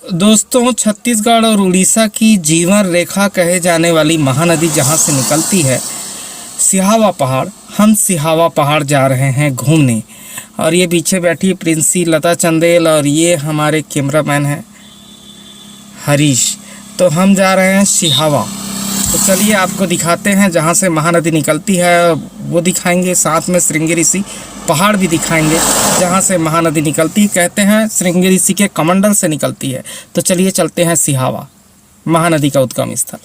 दोस्तों, छत्तीसगढ़ और उड़ीसा की जीवन रेखा कहे जाने वाली महानदी जहां से निकलती है, सिहावा पहाड़। हम सिहावा पहाड़ जा रहे हैं घूमने। और ये पीछे बैठी प्रिंसी लता चंदेल और ये हमारे कैमरामैन हैं हरीश। तो हम जा रहे हैं सिहावा। तो चलिए आपको दिखाते हैं जहाँ से महानदी निकलती है, वो दिखाएंगे। साथ में श्रृंगी ऋषि पहाड़ भी दिखाएंगे जहाँ से महानदी निकलती है। कहते हैं श्रृंगी ऋषि के कमंडल से निकलती है। तो चलिए चलते हैं सिहावा, महानदी का उद्गम स्थल।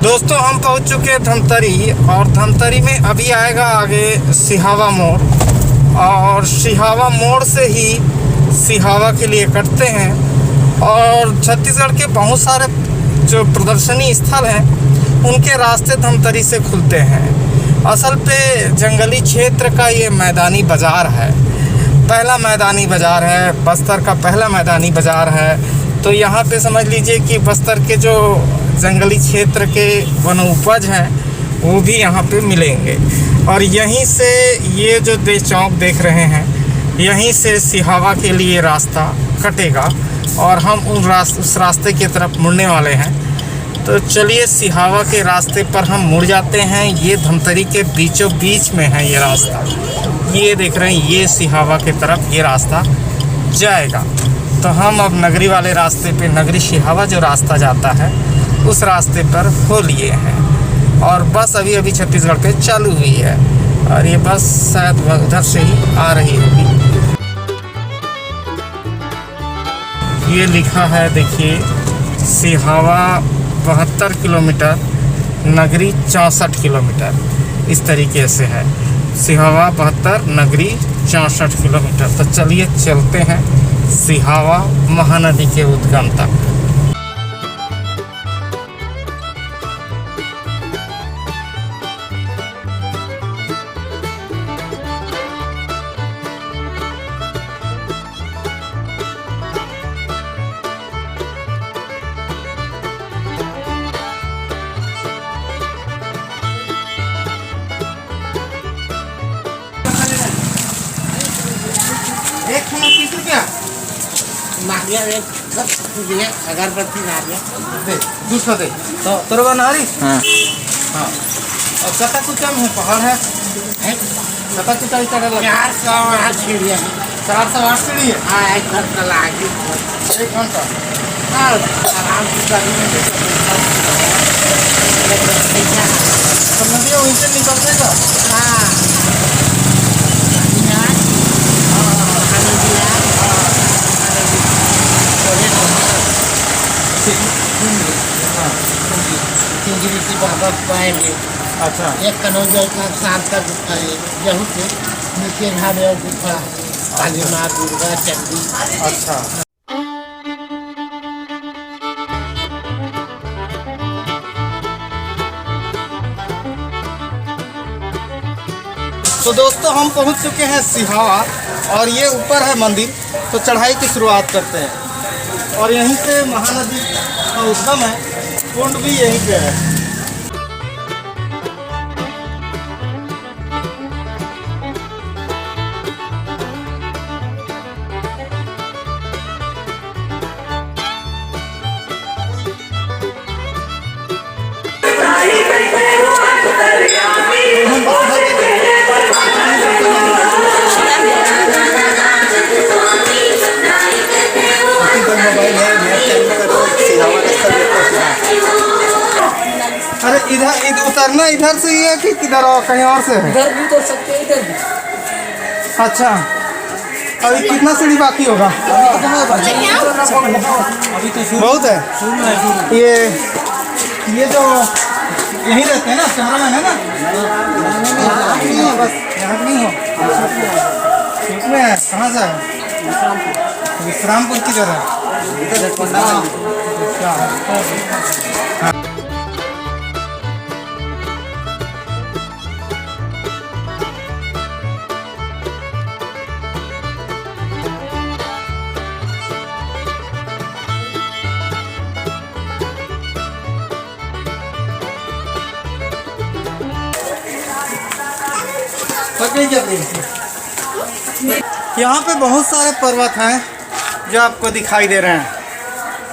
दोस्तों, हम पहुंच चुके हैं धमतरी और धमतरी में अभी आएगा आगे सिहावा मोड़। और सिहावा मोड़ से ही सिहावा के लिए कटते हैं। और छत्तीसगढ़ के बहुत सारे जो प्रदर्शनी स्थल हैं उनके रास्ते धमतरी से खुलते हैं। असल पे जंगली क्षेत्र का ये मैदानी बाज़ार है, पहला मैदानी बाज़ार है, बस्तर का पहला मैदानी बाज़ार है। तो यहाँ पे समझ लीजिए कि बस्तर के जो जंगली क्षेत्र के वन उपज हैं वो भी यहाँ पे मिलेंगे। और यहीं से ये जो देश चौक देख रहे हैं, यहीं से सिहावा के लिए रास्ता कटेगा और हम उस रास्ते की तरफ मुड़ने वाले हैं। तो चलिए सिहावा के रास्ते पर हम मुड़ जाते हैं। ये धमतरी के बीचों बीच में है ये रास्ता। ये देख रहे हैं, ये सिहावा की तरफ ये रास्ता जाएगा। तो हम अब नगरी वाले रास्ते पे, नगरी सिहावा जो रास्ता जाता है उस रास्ते पर हो लिए हैं। और बस अभी अभी छत्तीसगढ़ पे चालू हुई है और ये बस शायद उधर से ही आ रही होगी। ये लिखा है, देखिए, सिहावा 72 किलोमीटर, नगरी 64 किलोमीटर। इस तरीके से है, सिहावा 72, नगरी 64 किलोमीटर। तो चलिए चलते हैं सिहावा महानदी के उद्गम तक। एक खाना 30 रुपया नारियल एक कप दीजिए, अगरबत्ती नारियल दे, दूसरा दे। तो तोरवा नारी। हाँ हाँ। और कता कुचा में पहाड़ है, कता कुचा इतना लगा 408 सीढ़ियाँ हैं। 408 सीढ़ी है। हाँ, एक घंटा लागी, 1 घंटा। हाँ, आराम से करने में तो नदिया वहीं से निकल जाएगा। हाँ, बाबा पाएंगे। अच्छा, एक कनौजा का शाम तक गेहूँ के नीचे घाटे गुफा, काली माँ, दुर्गा, चंडी। अच्छा। तो दोस्तों, हम पहुंच चुके हैं सिहावा और ये ऊपर है मंदिर। तो चढ़ाई की शुरुआत करते हैं और यहीं से महानदी का उद्गम है, कुंड भी यहीं पे है। अरे इधर उतरना इधर से ही है कि किधर और कहीं और से है? इधर भी तो सकते हैं, इधर भी। अच्छा, अभी कितना सीढ़ी बाकी होगा? अभी तो बहुत है। ये जो यहीं रहते हैं ना, कैमरामैन है ना? नहीं हो, बस यहाँ नहीं हो। इसमें है, कहाँ से है? विश्रामपुर की जगह। यहाँ पे बहुत सारे पर्वत हैं जो आपको दिखाई दे रहे हैं,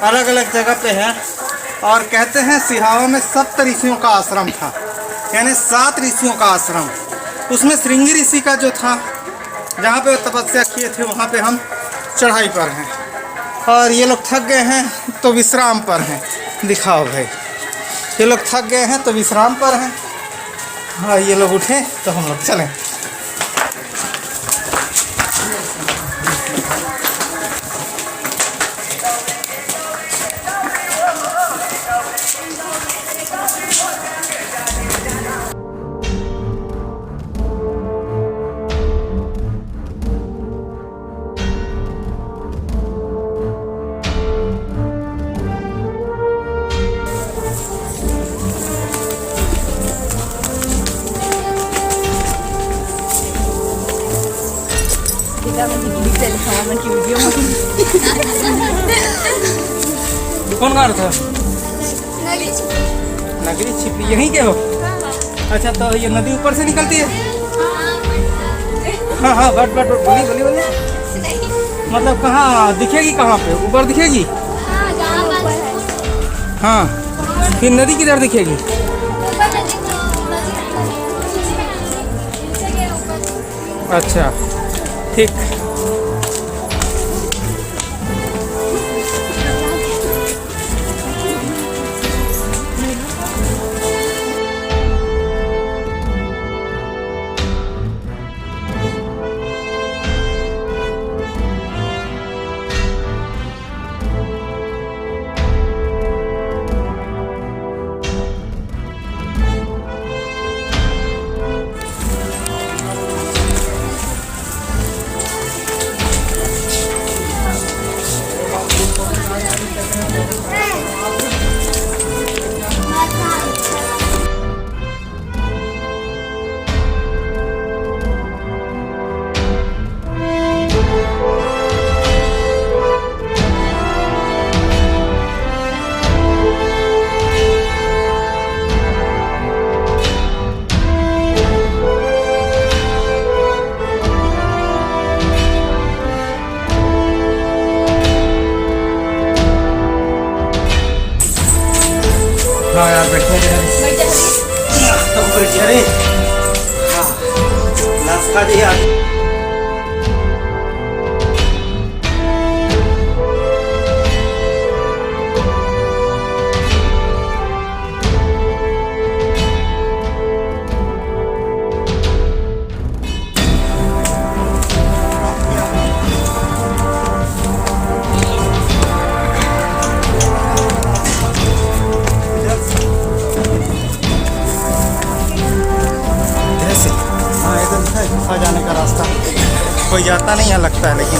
अलग अलग जगह पे हैं। और कहते हैं सिहावा में 7 ऋषियों का आश्रम था, यानी 7 ऋषियों का आश्रम। उसमें श्रृंगी ऋषि का जो था, जहाँ पे वो तपस्या किए थे, वहाँ पे हम चढ़ाई पर हैं। और ये लोग थक गए हैं तो विश्राम पर हैं। दिखाओ भाई, ये लोग थक गए हैं तो विश्राम पर हैं। हाँ, ये लोग उठे तो हम लोग चलें। कौन गा रहा था? नगरी छिपी यहीं के हो? अच्छा, तो ये नदी ऊपर से निकलती है? हाँ हाँ, बट बोली मतलब कहाँ दिखेगी? कहाँ पे ऊपर दिखेगी? हाँ, फिर नदी किधर दिखेगी? अच्छा ठीक। हाँ यार, बैठने अरे हाँ, नाश्ता दिया। गुफा जाने का रास्ता कोई जाता नहीं है लगता है, लेकिन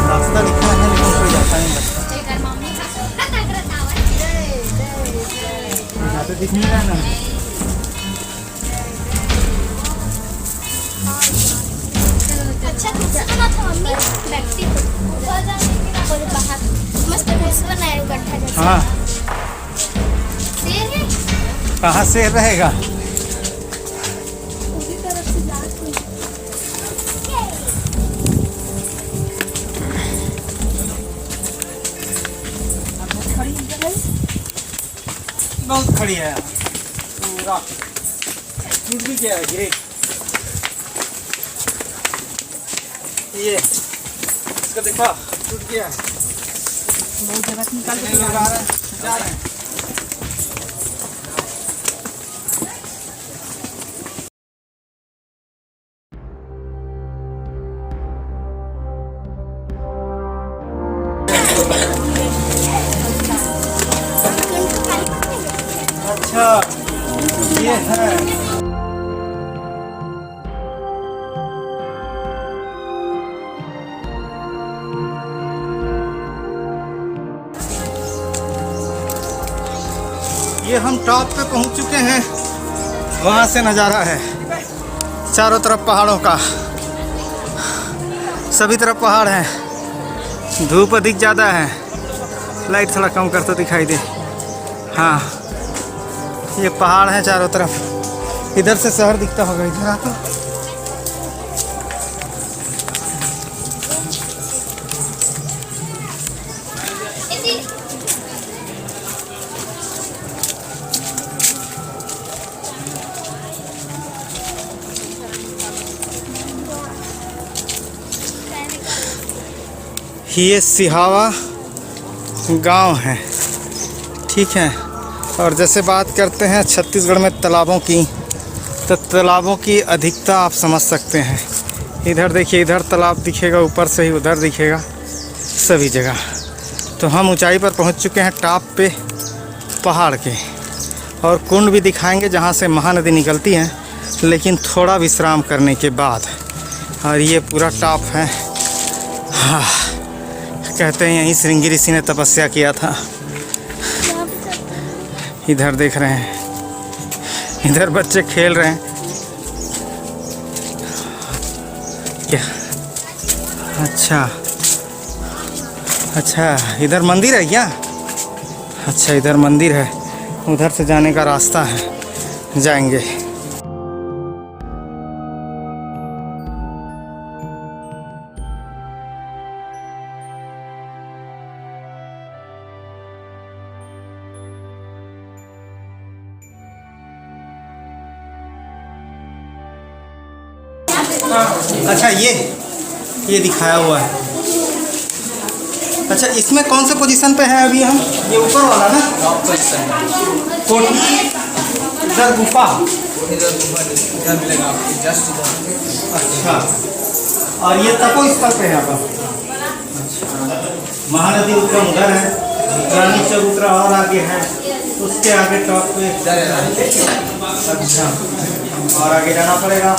रास्ता लिखा है लेकिन कोई जाता नहीं लगता। यहाँ पे दिख नहीं रहा ना। अच्छा मम्मी बैठती बाहर मस्त बनाया गड्ढा जैसा। हाँ, शेर है? कहाँ से रहेगा? उसी तरफ से जाके बहुत खड़ी है पूरा, टूट भी गया है, गिरे। ये इसका देखा, टूट गया है। बहुत जगह निकाल के लगा रहे हैं, जा रहे हैं। अच्छा, ये है। ये हम टॉप पे पहुंच चुके हैं। वहाँ से नज़ारा है चारों तरफ पहाड़ों का, सभी तरफ पहाड़ हैं। धूप अधिक ज़्यादा है, लाइट थोड़ा कम कर तो दिखाई दे। हाँ, ये पहाड़ है चारों तरफ। इधर से शहर दिखता होगा, इधर आता। ये सिहावा गांव है, ठीक है। और जैसे बात करते हैं छत्तीसगढ़ में तालाबों की, तो तालाबों की अधिकता आप समझ सकते हैं। इधर देखिए, इधर तालाब दिखेगा, ऊपर से ही उधर दिखेगा, सभी जगह। तो हम ऊंचाई पर पहुंच चुके हैं, टॉप पे पहाड़ के। और कुंड भी दिखाएंगे जहां से महानदी निकलती है, लेकिन थोड़ा विश्राम करने के बाद। और ये पूरा टॉप है। हाँ, कहते हैं यहीं श्रृंगी ऋषि ने तपस्या किया था। इधर देख रहे हैं, इधर बच्चे खेल रहे हैं। क्या? अच्छा, इधर मंदिर है क्या? अच्छा, इधर मंदिर है, उधर से जाने का रास्ता है, जाएंगे। अच्छा, ये दिखाया हुआ है। अच्छा, इसमें कौन से पोजीशन पे है अभी हम? ये ऊपर वाला ना, कोठी इधर गुफा। अच्छा, और ये तपो स्थल पे है अपन। महानदी उत्तम उधर है, रानी चबूतरा और आगे है, उसके आगे टॉप पे। अच्छा, और आगे जाना पड़ेगा।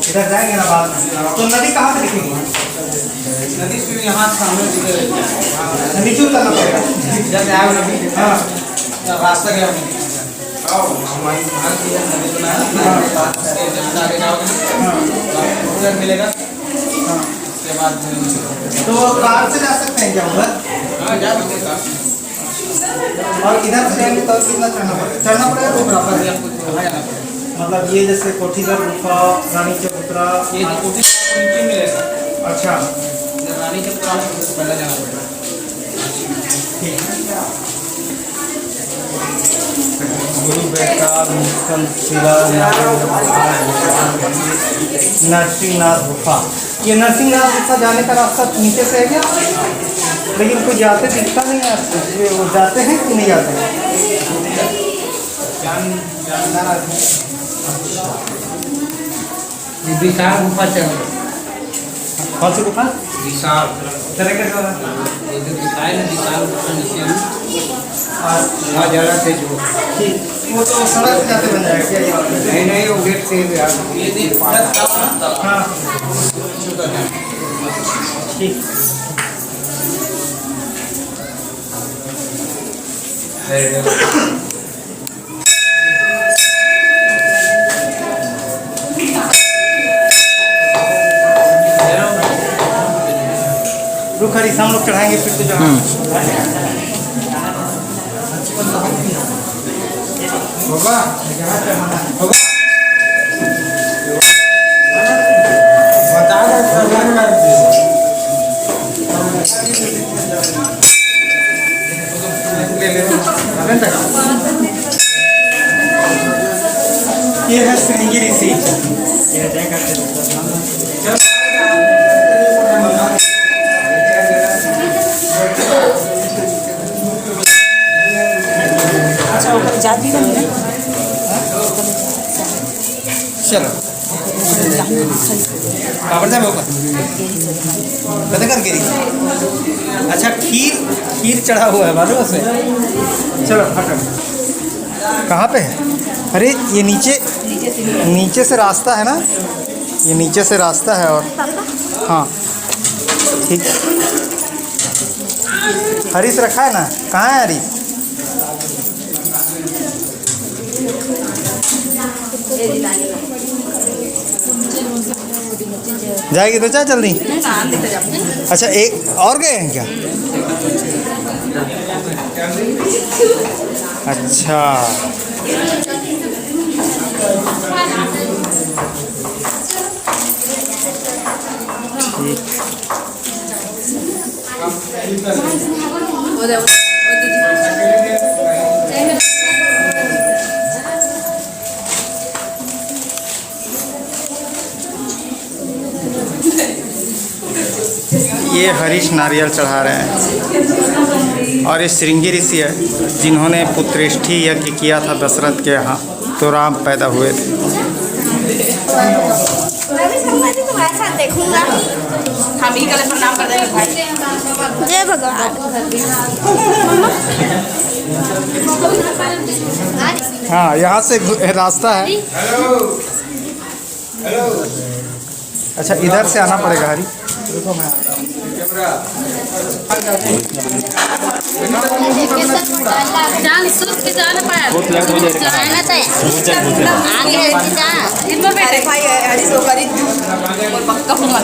इधर जाएंगे ना बाद में। तो नदी कहाँ पे दिखेगी? नदी फिर यहाँ सामने नीचे उतरना पड़ेगा। जब आए नदी, हाँ, रास्ता गया मिलेगा। उसके बाद तो कार से जा सकते हैं क्या उधर? हाँ, जा सकते हैं। और इधर से जाएंगे तो कितना चढ़ना पड़ेगा? तो बराबर या कुछ वहाँ जाना पड़ेगा। मतलब ये जैसे कोठीगढ़ गुफा, रानी चबूतरा, ये कोठी नीचे मिलेगा। अच्छा, रानी चबूतरा पहले जाना पड़ेगा। गुरु बैताल मुस्कन शिला नरसिंहनाथ गुफा। ये नरसिंहनाथ गुफा जाने का रास्ता नीचे से है क्या? लेकिन कोई जाते दिखता नहीं है। वो जाते हैं कि नहीं जाते हैं? विशाल गुफा चल। कौन सी गुफा? विशाल चलेगा क्या? ये जो दिखाए ना, विशाल गुफा नीचे वहाँ जाना थे जो। ठीक, वो तो सड़क से जाते बन जाएगा क्या? ये नहीं, वो गेट से ये देख। हाँ, ठीक। रुक हरी, हम लोग चढ़ाएंगे फिर तो जहाँ होगा होगा बता ये है श्रृंगी ऋषि। चलो काबर जाए ऊपर कदे कर गिरी। अच्छा, खीर चढ़ा हुआ है मालूम उसमें। चलो हटो। कहाँ पे है? अरे ये नीचे से रास्ता है ना, ये नीचे से रास्ता है। और हाँ, ठीक। हरीश रखा है ना? कहाँ है हरीश? जाएगी तो जा जल्दी। अच्छा, एक और गए हैं क्या? अच्छा, ठीक। ये हरीश नारियल चढ़ा रहे हैं और ये श्रृंगी ऋषि है जिन्होंने पुत्रेष्ठी यज्ञ किया था दशरथ के यहाँ, तो राम पैदा हुए थे। मैं भी संभाजी तुम्हारे साथ देखूंगा। हम ही कल प्रणाम कर देंगे भाई। जय भगवान। हाँ, यहाँ से रास्ता है। अच्छा, इधर से आना पड़ेगा हरी। रुको मैं जान सूत के जाना पाया जाना था आगे जा इनको बैठे भाई हरी सो करी और पक्का हुआ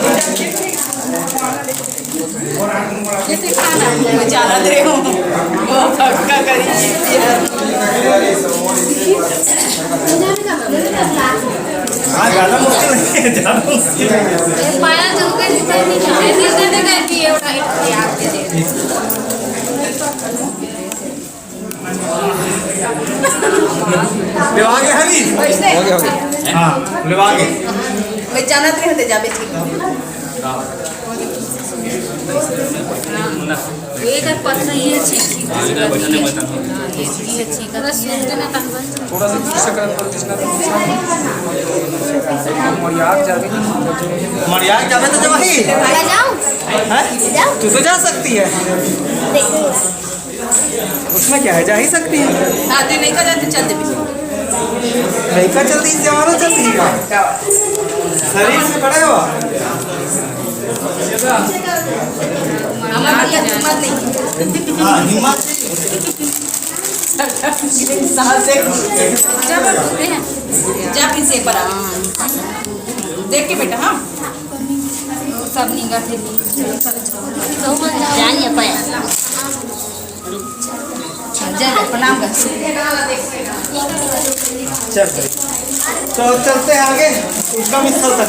कैसे खाना मैं जाना दे हूं वो पक्का करी ज़्यादा मुश्किल नहीं है, ज़्यादा मुश्किल है। पाया जो के देने का भी है उठा याद दे दे लेवागे हरी हो गया। हाँ, लेवागे मैं जाना दे होते जाबे ठीक एक पत्थर ये अच्छी ये अच्छी का सुनते ना थोड़ा सा पीछे कर पर किसना मरियाक जावे तो जा भाई जाऊं हैं, तू तो जा सकती है, उसमें क्या है, जा ही सकती है। आते नहीं कर जाते चल दे नहीं का चलती इस जमाना चलती है, शरीर से बड़े हो। हमारा हिम्मत नहीं हाँ, हिम्मत जा फिर से पर देख के बेटा हाँ सब निगाह थे जानिए पाया जय प्रणाम कर चल तो चलते हैं आगे उसका स्थल तक।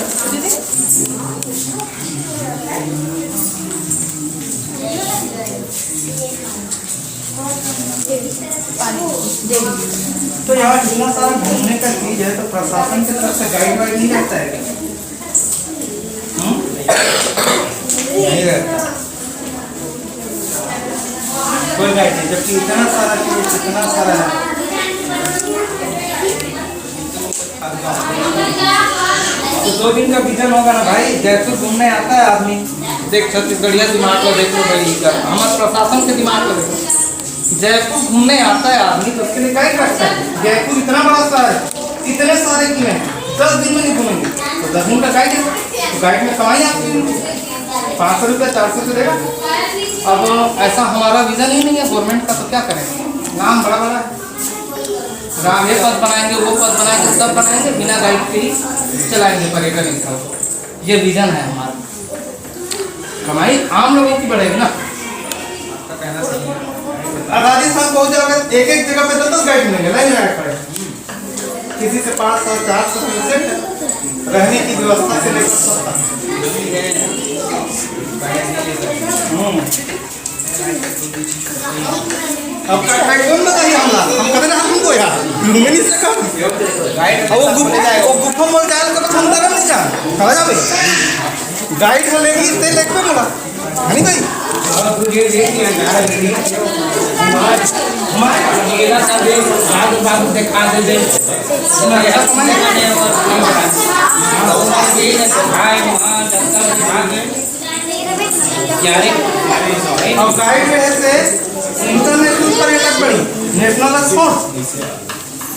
तो यहाँ इतना सारा घूमने का चीज है, तो प्रशासन की तरफ से गाइड वाइड नहीं रहता है? नहीं रहता कोई गाइड नहीं, जबकि इतना सारा चीज इतना सारा है। तो 2 दिन का विजन होगा ना भाई, जयपुर घूमने आता है आदमी, देख छत्तीसगढ़िया दिमाग को देख लो भाई, हमारे प्रशासन के दिमाग को देखो, जयपुर घूमने आता है आदमी तो उसके लिए गाइड रखता है। जयपुर इतना बड़ा शहर है, इतने सारे किले हैं, 10 दिन में नहीं घूमेंगे तो 10 दिन का गाइड है, तो गाइड में कमाई आपकी 500 रुपये 400 रुपये देगा। अब ऐसा हमारा विजन ही नहीं है गवर्नमेंट का, तो क्या करेंगे, नाम बड़ा बड़ा है, राम ये पद बनाएंगे वो पद बनाएंगे सब बनाएंगे, बिना गाइड के ही चलाएंगे पर्यटन स्थल। ये विजन है हमारा, कमाई आम लोगों की बढ़ेगी ना। राजस्थान पहुंच जाओगे, एक एक जगह पे 10 गाइड मिलेंगे, लाइन गाइड पड़ेगा, किसी से 500 400 रहने की व्यवस्था से लेकर सब। अब कौन बताइए हम कहते ना हमको यार घूमे नहीं सका, वो गुफा मोल जाए तो हम तरह नहीं जा कहा जावे गाइड बोलेगी ते लेक पे बोला नहीं भाई अब गाइड में से इंटरनेशनल पर्यटक बनी, नेशनल स्पोर्ट्स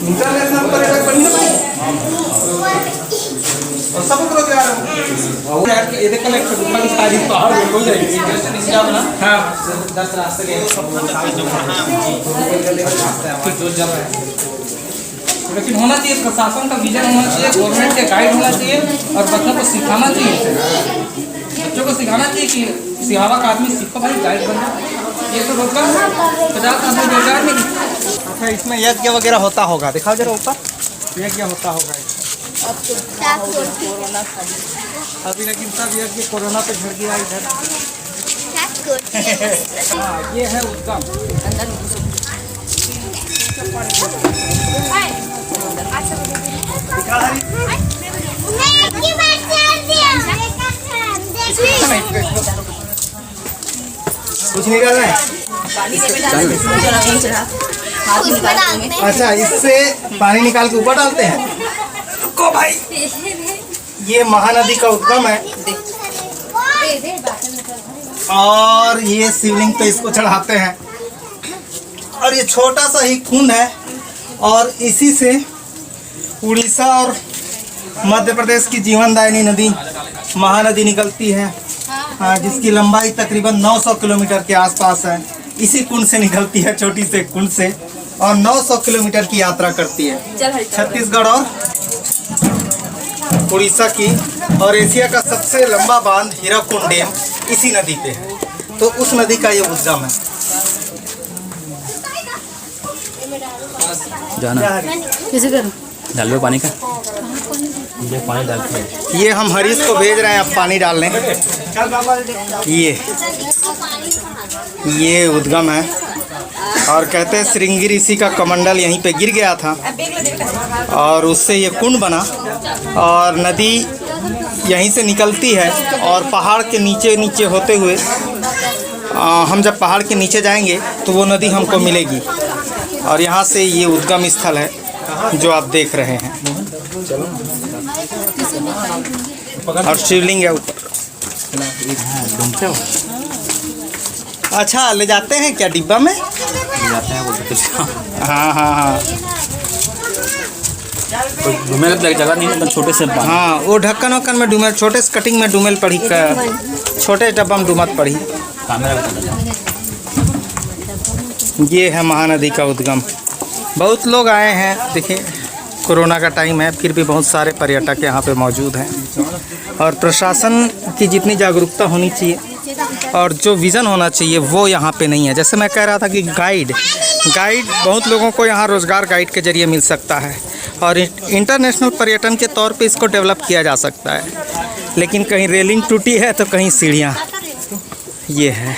इंटरनेशनल पर्यटक बनी ना भाई, और सब रोजगार और यार ये देख कलेक्ट गुफा की सारी पहाड़ हो जाएगी जब ना। हाँ 10 रास्ते के जो जब है, लेकिन होना चाहिए प्रशासन का विजन होना चाहिए, गवर्नमेंट के गाइड होना चाहिए और बच्चों को सिखाना चाहिए, बच्चों को सिखाना चाहिए कि सिहावा का आदमी सीखो भाई, गाइड बनना। ये तो रोजगार 50 आदमी रोजगार नहीं। है, इसमें यज्ञ वगैरह होता होगा। दिखाओ जरा ऊपर, यज्ञ होता होगा। अभी लेकिन सब यज्ञ कोरोना पे झड़ गया इधर। हाँ, ये है उद्गम। कुछ नहीं कर रहे हैं। अच्छा, इससे पानी निकाल के ऊपर डालते हैं। रुको भाई, ये महानदी का उद्गम है और ये शिवलिंग पे इसको चढ़ाते हैं। और ये छोटा सा ही कुंड है और इसी से उड़ीसा और मध्य प्रदेश की जीवनदायिनी नदी महानदी निकलती है, जिसकी लंबाई तकरीबन 900 किलोमीटर के आसपास है। इसी कुंड से निकलती है, छोटी से कुंड से, और 900 किलोमीटर की यात्रा करती है। छत्तीसगढ़ और उड़ीसा की और एशिया का सबसे लंबा बांध हीराकुंड डैम इसी नदी पे है। तो उस नदी का ये उद्गम है। जाना कैसे करूं? डाल दो पानी का, ये पानी डालते हैं। ये हम हरीश को भेज रहे हैं, अब पानी डालने। ये उद्गम है और कहते हैं श्रृंगी ऋषि का कमंडल यहीं पे गिर गया था और उससे ये कुंड बना और नदी यहीं से निकलती है। और पहाड़ के नीचे नीचे होते हुए हम जब पहाड़ के नीचे जाएंगे तो वो नदी हमको मिलेगी और यहाँ से ये उद्गम स्थल है जो आप देख रहे हैं। और शिवलिंग है ऊपर। अच्छा, ले जाते हैं क्या डिब्बा में? जाते हैं बोलते हाँ हाँ हाँ डुमेल जगह नहीं है, छोटे से हाँ, वो ढक्कन वक्कन में डुमेल, छोटे से कटिंग में डुमेल पड़ी, छोटे डब्बा में डुमत पड़ी। ये है महानदी का उद्गम। बहुत लोग आए हैं, देखिए कोरोना का टाइम है फिर भी बहुत सारे पर्यटक यहाँ पे मौजूद हैं। और प्रशासन की जितनी जागरूकता होनी चाहिए और जो विज़न होना चाहिए वो यहाँ पे नहीं है। जैसे मैं कह रहा था कि गाइड बहुत लोगों को यहाँ रोज़गार गाइड के ज़रिए मिल सकता है और इंटरनेशनल पर्यटन के तौर पे इसको डेवलप किया जा सकता है। लेकिन कहीं रेलिंग टूटी है तो कहीं सीढ़ियाँ। ये है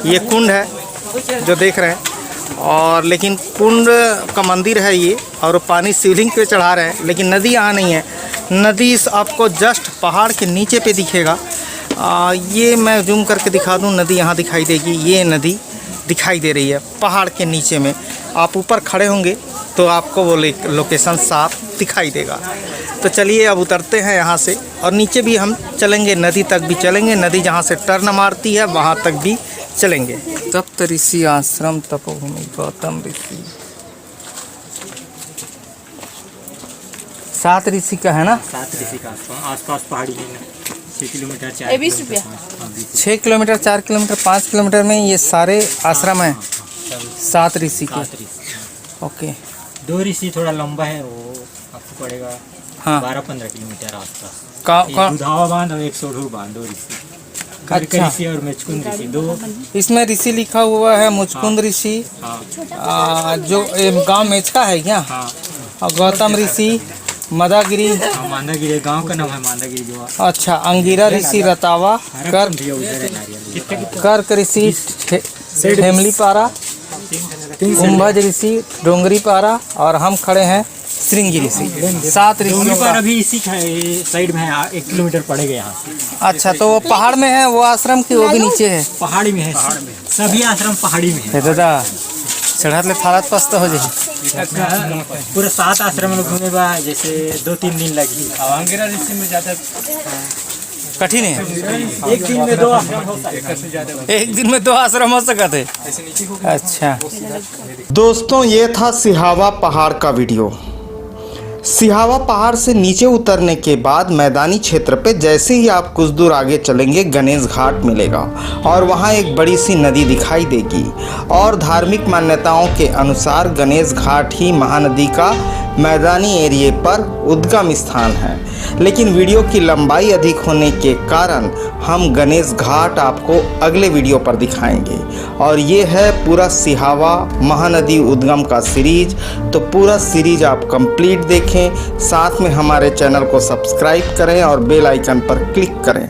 ये कुंड है जो देख रहे हैं। और लेकिन कुंड का मंदिर है ये और पानी शिवलिंग पे चढ़ा रहे हैं, लेकिन नदी यहाँ नहीं है। नदी आपको जस्ट पहाड़ के नीचे पे दिखेगा। ये मैं जूम करके दिखा दूँ, नदी यहाँ दिखाई देगी। ये नदी दिखाई दे रही है पहाड़ के नीचे में। आप ऊपर खड़े होंगे तो आपको वो लोकेशन साफ दिखाई देगा। तो चलिए अब उतरते हैं यहाँ से और नीचे भी हम चलेंगे, नदी तक भी चलेंगे। नदी जहाँ से टर्न मारती है वहाँ तक भी चलेंगे। तप्त ऋषि आश्रम तपोभूमि गौतम ऋषि, 7 ऋषि का है ना? 7 ऋषि का आसपास पहाड़ी में 6 किलोमीटर 6 किलोमीटर 4 किलोमीटर 5 किलोमीटर में ये सारे आश्रम हैं 7 ऋषि के। ओके, 2 ऋषि थोड़ा लंबा है, वो आपको पड़ेगा हाँ 12-15 किलोमीटर आसपास। का दुधावा बांध और एक सोढ़ू बांध, 2 ऋषि। अच्छा, ऋषि और मुचकुंद ऋषि 2। इसमें ऋषि लिखा हुआ है मुचकुंद ऋषि, जो गांव मेचका है क्या? हाँ, और गौतम ऋषि, मदागिरी, मांदागिरी गांव का नाम है मांदागिरी जो। अच्छा, अंगिरा ऋषि रतावा, कर्क ऋषि हेमली पारा, कुंभज ऋषि डोंगरी पारा और हम खड़े हैं श्रृंगी ऋषि। 7 ऋषियों का अभी इसी साइड में है, 1 किलोमीटर पड़ेगा यहाँ से। अच्छा, तो वो पहाड़ में है वो आश्रम की, वो भी नीचे है? पहाड़ी में है, सभी आश्रम पहाड़ी में है। दादा चढ़ात ले थालत पस्त हो जाए। पूरे 7 आश्रम में घूमे बा, जैसे 2-3 दिन लगी। अंगिरा ऋषि में ज़्यादा कठिन है। एक दिन में 2 आश्रम हो सकते, एक दिन में 2 आश्रम हो सकते। अच्छा दोस्तों, ये था सिहावा पहाड़ का वीडियो। सिहावा पहाड़ से नीचे उतरने के बाद मैदानी क्षेत्र पे जैसे ही आप कुछ दूर आगे चलेंगे गणेश घाट मिलेगा और वहाँ एक बड़ी सी नदी दिखाई देगी और धार्मिक मान्यताओं के अनुसार गणेश घाट ही महानदी का मैदानी एरिए पर उद्गम स्थान है। लेकिन वीडियो की लंबाई अधिक होने के कारण हम गणेश घाट आपको अगले वीडियो पर दिखाएंगे। और ये है पूरा सिहावा महानदी उद्गम का सीरीज। तो पूरा सीरीज आप कंप्लीट देखें, साथ में हमारे चैनल को सब्सक्राइब करें और बेल आइकन पर क्लिक करें।